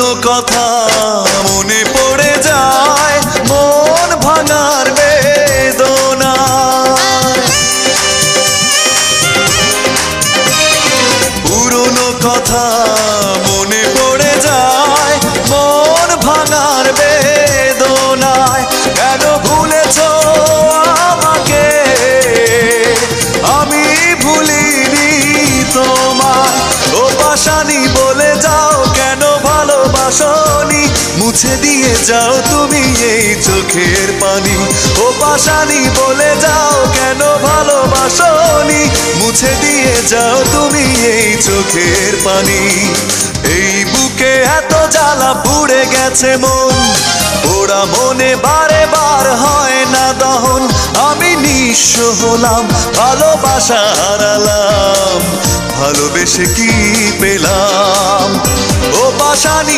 পুরনো কথা মনে পড়ে যায়, মন ভাঙার বেদনা। পুরনো কথা মনে পড়ে যায়, মন ভাঙার বেদনায়। কেন ভুলেছ আমাকে, আমি ভুলিনি তোমায়। ও পাশানি বলে যাও কেন ভালোবাসনি, মুছে দিয়ে যাও তুমি এই চোখের পানি। ও পাশানি বলে যাও কেন ভালোবাসনি, মুছে দিয়ে যাও তুমি এই চোখের পানি। এই বুকে এত জ্বালা পুড়ে গেছে মন, পোড়া মনে বারে বার হয় না দহন। আমি নিঃস্ব হলাম, ভালোবাসা হারালাম, ভালোবেসে কি পেলাম। ও পাশানি